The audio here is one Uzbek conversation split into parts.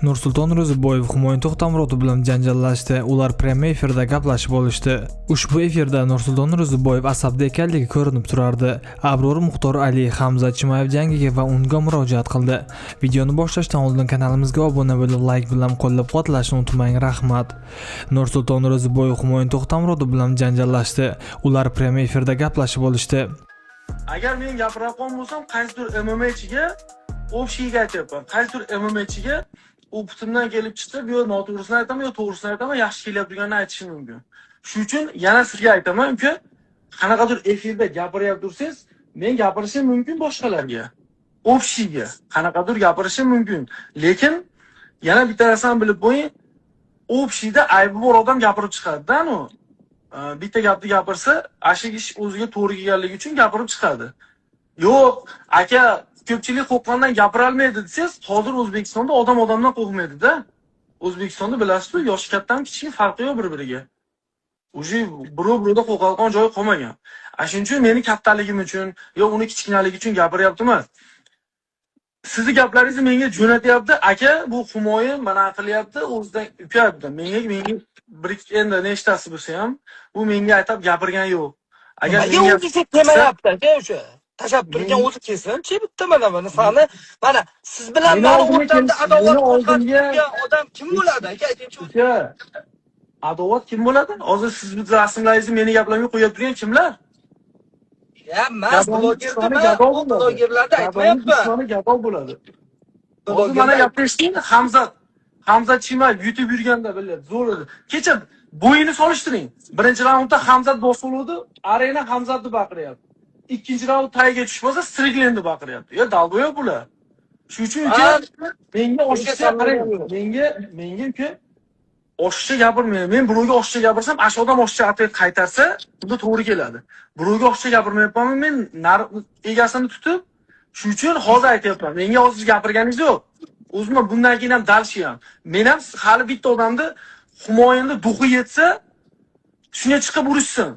Nursulton Ro'ziboyev Humoyun To'xtamurotov bilan janjallashdi. Ular premyer efirda gaplashib olishdi. Ushbu efirda Nursulton Ro'ziboyev asabda ekanligi ko'rinib turardi. Abror Muxtor Ali Hamza Chimayev jangiga va unga murojaat qildi. Videoni boshlashdan oldin kanalimizga obuna bo'lib, like bilan qo'llab-quvvatlashni unutmang, rahmat. Nursulton Ro'ziboyev Humoyun To'xtamurotov bilan janjallashdi. Ular premyer efirda gaplashib olishdi. Agar men gapirayotgan bo'lsam, qaysidir MMAchiga o'xshayga aytyapman. Qaysidir MMAchiga u putimdan kelib chiqib, yo noto'g'risini aytaman, yo to'g'risini aytaman, yaxshi kelyapti deganini aytishim mumkin. Shuning uchun yana sizga aytaman, uka, qanaqadir efirda gapirib tursangiz, men gapirishim mumkin boshqalarga. O'xshayga qanaqadir gapirishim mumkin. Lekin yana bitta narsani bilib qo'ying, o'xshayda aybi bor odam gapirib chiqadi-da, bitta gapni gapirsa, ashiq ish o'ziga to'g'ri kelganligi uchun gapirib chiqadi. Yo'q, aka, ko'pchilik qo'rqqandan gapira olmaydi desangiz, hozir O'zbekistonda odam odamdan qo'rqmaydi-da. O'zbekistonda bilasiz-ku, yosh kattadan kichik farqi yo'q bir-biriga. O'zi birov-birida qo'rqadigan joyi qolmagan. Shuning uchun meni kattaligim uchun, yo uni kichkinaligi uchun gapiryaptimi? Sizni gaplaringizni menga jo'natyapti, aka, bu Humoyun mana qilyapti, o'zidan ukayapti. Menga bir endi nechtasi bo'lsa ham, bu menga aytib gapirgan yo'q. Agar menga o'zi kelmayapti, aka, o'sha tashab turgan o'zi kelsin-chi bitta mana sani, mana siz bilan meni o'rtamda adovat qo'zg'atgan odam kim bo'ladi, aka, aytingchi? Adovat kim bo'ladi? Hozir siz bizni rasmlaringizni meni gaplarga qo'yib turgan kimlar? Ya, mas blogerlarda aytmayapman. Gapov bo'ladi. Hozir mana gapirishning Hamzat Chimayev YouTube yurganda biladi, zo'r edi. Kecha bo'yini solishtiring. Birinchi raundda Hamzat bosoluvdi, Arena Hamzatni baqiryapti. Ikkinchi raund tagiga tushmasa, Stricklandni baqiryapti. Ya dalbo'yoq bular. Shuning uchun menga oshiqcha qarang. Menga uka oshiqcha gapirmayman. Men birovga oshiqcha gapirsam, ash odam oshiqcha atay qaytarsa, bunda to'g'ri keladi. Birovga oshiqcha gapirmayapman, men egasini tutib, shuning uchun hozir aytyapman. Menga hozir gapirganingiz yo'q. O'zimga bundan keyin ham dalshiyam. Men ham hali bitta odamni Humoyunda duxi yetsa, shunga chiqib urishsin.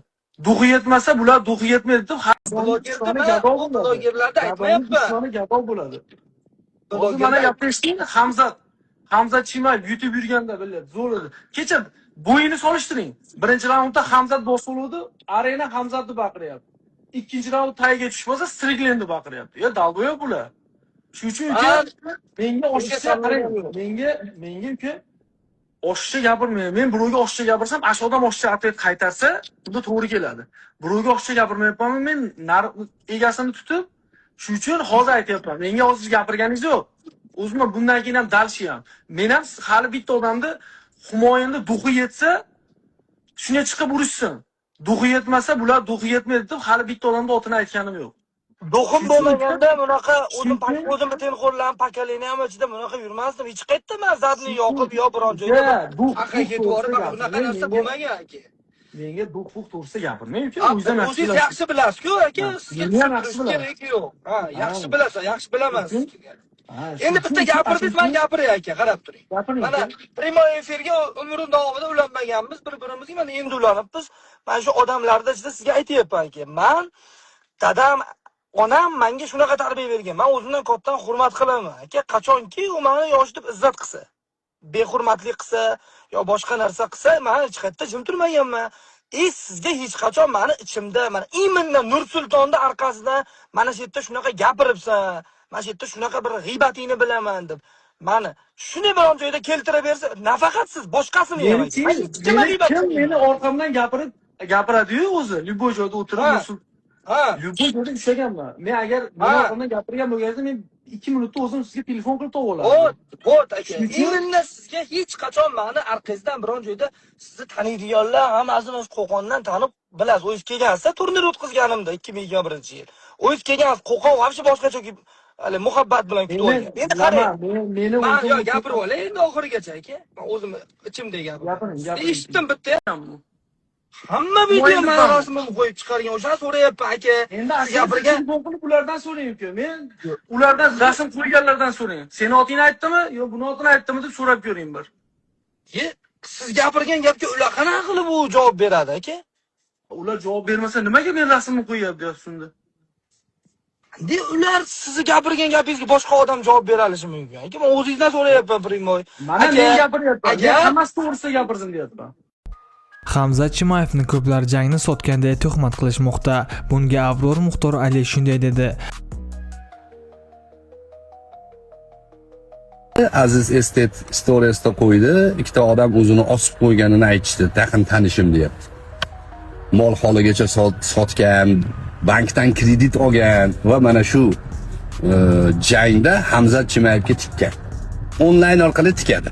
Duxi yetmasa, bular duxi yetmaydi deb blogerlarda aytmayapman. Gapov bo'ladi. Hozir mana gapirishning Hamzat Chimayev YouTube yurganda biladi, zo'r edi. Kecha bo'yini solishtiring. Birinchi raundda Hamzat bosoluvdi, Arena Hamzatni baqiryapti. Ikkinchi raund tagiga tushmasa, Stricklandni baqiryapti. Ya dalbo'yoq bular. Shuning uchun menga oshiqcha qarang. Menga uka oshiqcha gapirmayman. Men birovga oshiqcha gapirsam, ash odam oshiqcha atay qaytarsa, bunda to'g'ri keladi. Birovga oshiqcha gapirmayapman, men egasini tutib, shuning uchun hozir aytyapman. Menga hozir gapirganingiz yo'q. O'zimga bundan keyin ham dalshiyam. Men ham hali bitta odamni Humoyunda duxi yetsa, shunga chiqib urishsin. Duxi yetmasa, bular duxi yetmaydi deb hali bitta odamni otini aytganim yo'q. Do'xim bo'lmaganda bunaqa o'zimni telxo'rlan pakalini ham ichida bunaqa yurmasdim. Hech qayerda men zadni yoqib yo biron joyda aqqa ketib borib bunaqa narsa bo'lmagan aka. Menga duxuq to'g'risi gapirmang uka. O'zingiz yaxshi bilasiz-ku aka, sizga kerak yo'q. Ha, yaxshi bilasan, yaxshi bilaman. Endi bitta gapirdingiz, men gapiray aka, qarab turing. Mana premyer efirga umrim davomida ulanmaganmiz, bir-birimizga mana endi ulanibmiz. Men shu odamlarda ichida sizga aytayapman aka. Men dadam, onam menga shunaqa tarbiya bergan. Men o'zimdan kattadan hurmat qilaman. Aka, qachonki u meni yosh deb izzat qilsa, behurmatlik qilsa yo boshqa narsa qilsa, men hech qayerda jim turmaganman. Sizga hech qachon meni ichimda, mana iminda Nursultonda orqasidan mana shu yerda shunaqa gapiribsan, mana shu yerda shunaqa bir g'iybatingni bilaman deb mani shuni biron joyda keltirib bersa, nafaqat siz, boshqasini ham ayting. Kim meni orqamdan gapiradi-yu o'zi, Lyuboy joyda o'tirib Nursulton. Lyuboy joyda ishlaganman. Men agar meni orqamdan gapirgan bo'lganingizda, men 2 minutda o'zim sizga telefon qilib topib olaman. Bo't aka. Endi sizga hech qachon meni orqangizdan biron joyda sizni taniydiganlar hammasini o'z Qo'qondan tanib bilasiz. O'z kelgansiz, turnir o'tkazganimda 2021-yil. O'z kelgansiz, Qo'qon vobshe boshqacha hali muhabbat bilan kutib olgan. Endi qarang, meni o'zim gapirib olay endi oxirigacha aka. Men o'zim ichimdagi gapiring. Eshitdim bitta ham. Hamma video marosimini qo'yib chiqargan, o'shani so'rayapman aka. Endi gapirgan bo'lib ulardan so'rang uka. Men ulardan rasm qo'yganlardan so'rang. Seni otingni aytdimi yo buni otini aytdimi deb so'rab ko'ring bir. Siz gapirgan gapga ular qanaqa qilib u javob beradi aka? Ular javob bermasa nimaga men rasmni qo'yib deyapsiz unda? ular sizni gapirgan gapingizga boshqa odam javob bera olishi mumkin. Aka, men o'zingizdan so'rayapman, primoy. Mana men gapiryapman. Men hammasi to'g'risida gapirsin deyapman. Hamza Chimayevni ko'plar jangni sotganday tuhmat qilishmoqda. Bunga Abror Muxtor Ali shunday dedi. Aziz Estet storiesida qo'ydi, ikkita odam o'zini osib qo'yganini aytishdi, taqin tanishim deyapti. Mol holigacha sotgan, bankdan kredit olgan va mana shu jangda Hamza Chimayevga tikkan. Onlayn orqali tikadi.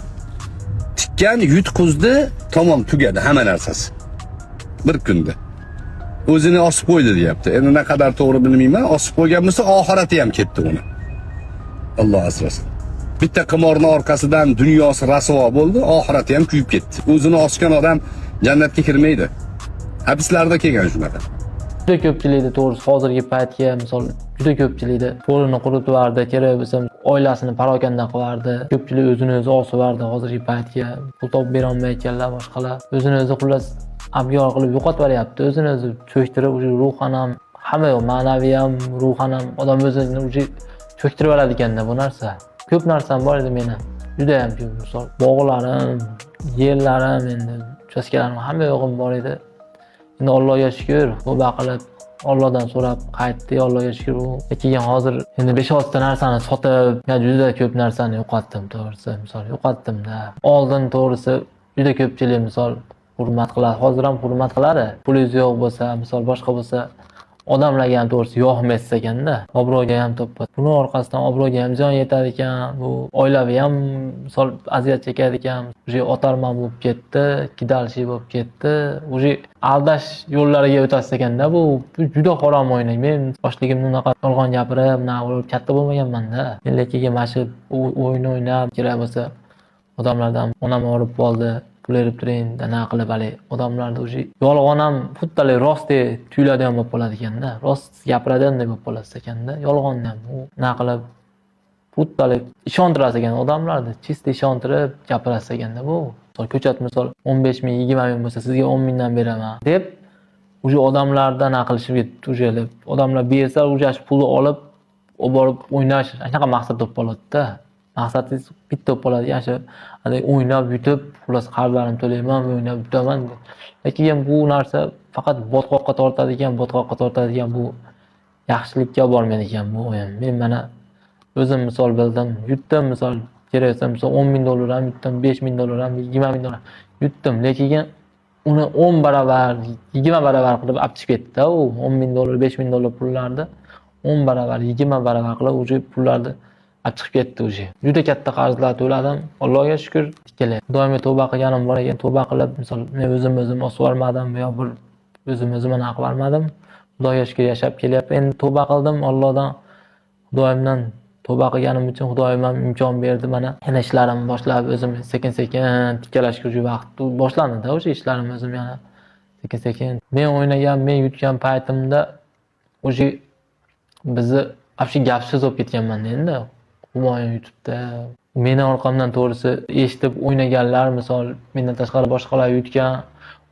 Tikkan, yutqizdi, tamom tugadi hamma narsasi. Bir kunda. O'zini osib qo'ydi deyapti. Endi ne qadar to'g'ri bilmayman, osib qo'ygan bo'lsa oxirati ham ketdi uni. Alloh asrasin. Bitta qimorning orqasidan dunyosi rasvo bo'ldi, oxirati ham kuyib ketdi. O'zini osgan odam jannatga kirmaydi. Hadislarda kelgan shunaqa. Juda ko'pchilikda to'g'risi hozirgi paytga misol juda ko'pchilikda qo'lini quritibardi, kerak bo'lsa oilasini parokanda qilardi. Ko'pchilik o'zini o'zi osibardi hozirgi paytga. Pul topib bera olmayotganlar boshqalar. O'zini o'zi xullas abyor qilib yo'qotib beryapti. O'zini o'zi cho'ktirib, ruhan ham, hamma yo'q, ma'naviy ham, ruhan ham odam o'zini cho'ktirib oladi ekanda bu narsa. Ko'p narsam bor edi meni. Juda ham ko'p, misol bog'larim, yerlarim, endi uchastkalarim hamma yo'g'im bor edi. Endi Allohga shukr, tavba qilib, Allohdan so'rab qaytdi, Allohga shukr. Keyin hozir endi 5-6 ta narsani sotib, juda ko'p narsani yo'qotdim, to'g'risi. Misol yo'qotdim-da. Oldin to'g'risi juda ko'pchilik misol hurmat qiladi. Hozir ham hurmat qiladi. Pulingiz yo'q bo'lsa, misol boshqa bo'lsa, odamlarga ham to'g'risi yo'qmas ekanda, obro'ga ham topadi. Buni orqasidan obro'ga ham ziyon yetadi ekan, bu oilaviy ham misol aziyat chekadi ekan. Uje otarman bo'lib ketdi, kidalshi bo'lib ketdi. Uje aldash yo'llariga o'tasiz ekanda, bu juda harom o'ynang. Men boshligimni unaqa yolg'on gapirib, katta bo'lmaganman-da. Lekin mana shu o'yin o'ynab, kerak bo'lsa odamlardan onam olib qoldi. Pul berib turing, dana qilib hali odamlarda o'sha yolg'on ham xuddalik rostdek tuyuladigan bo'lib qoladi ekanda. Rost gapiradigandek bo'lib qolasiz ekanda. Yolg'onni ham u na qilib xuddalik ishontirasiz ekan odamlarni, chist ishontirib gapirasiz ekanda bu. Misol ko'chat misol 15 ming, 20 ming bo'lsa sizga 10 mingdan beraman deb o'sha odamlardan aqlishib tujalib, odamlar bersa o'sha pulni olib borib o'ynash, anaqa maqsad bo'lib qoladi-da. Maqsadingiz bitta bo'lib qoladi, yaxshi o'ynab yutib, xullas qarzlarimni to'layman, o'ynab yutaman. Lekin bu narsa faqat botqoqqa tortadigan bu yaxshilikka bormaydi ekan bu o'yin. Men mana o'zim misol bildim, yutdim, misol kerak bo'lsa misol 10 ming dollar ham yutdim, 5 ming dollar ham, 20 ming dollar yutdim. Lekin uni 10 baravar, 20 baravar qilib olib chiqib ketdi u 10 ming dollar, 5 ming dollar pullarni 10 baravar, 20 baravar qilib o'sha pullarni chiqib ketdi o'sha. Juda katta qarzlar to'ladim. Allohga shukr, ikkala. Doimiy tavba qilganim bor ekan, tavba qilib, misol men o'zim osib olmadim yo bir o'zim aniq olmadim. Xudoga shukr yashab kelyapman. Endi tavba qildim Allohdan, Xudoyimdan tavba qilganim uchun Xudoyim ham imkon berdi mana. Yana ishlarimni boshlab o'zim sekin-sekin tikkalashga o'sha vaqt boshlandi-da o'sha ishlarim o'zim yana sekin-sekin. Men o'ynagan, men yutgan paytimda o'sha bizni afshi gapsiz bo'lib ketganman endi. Humoyon YouTube'da meni orqamdan to'g'risi eshitib o'ynaganlar, misol mendan tashqari boshqalar yutgan,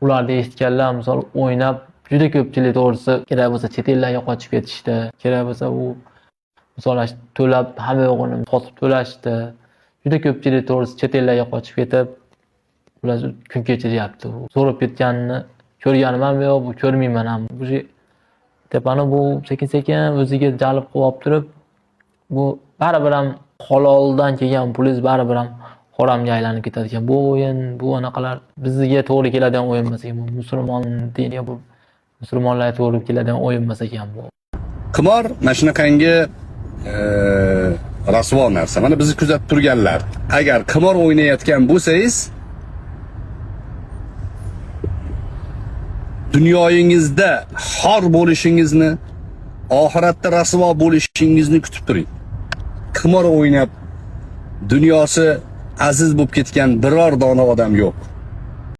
ularni eshitganlar misol o'ynab juda ko'pchilik to'g'risi kerak bo'lsa chet ellarga qochib ketishdi, kerak bo'lsa u misol to'lab hamma yo'g'ini sotib to'lashdi. Juda ko'pchilik to'g'risi chet ellarga qochib ketib, ular kun kechiryapti. So'rab ketganini ko'rganim ham yo'q, bu ko'rmayman ham. Bu tepani bu sekin-sekin o'ziga jalb qilib olib turib, bu baribir ham haloldan kelgan pulingiz baribir ham haromga aylanib ketadi ekan. Bu o'yin, bu anaqalar bizga to'g'ri keladigan o'yin emas ekan. Bu musulmon diniga, bu musulmonlarga to'g'ri keladigan o'yin emas ekan bu. Qimor mana shunaqangi rasvo narsa. Mana bizni kuzatib turganlar, agar qimor o'ynayotgan bo'lsangiz, dunyoyingizda xor bo'lishingizni, oxiratda rasvo bo'lishingizni kutib turing. Qimor o'ynab dunyosi aziz bo'lib ketgan biror dona odam yo'q.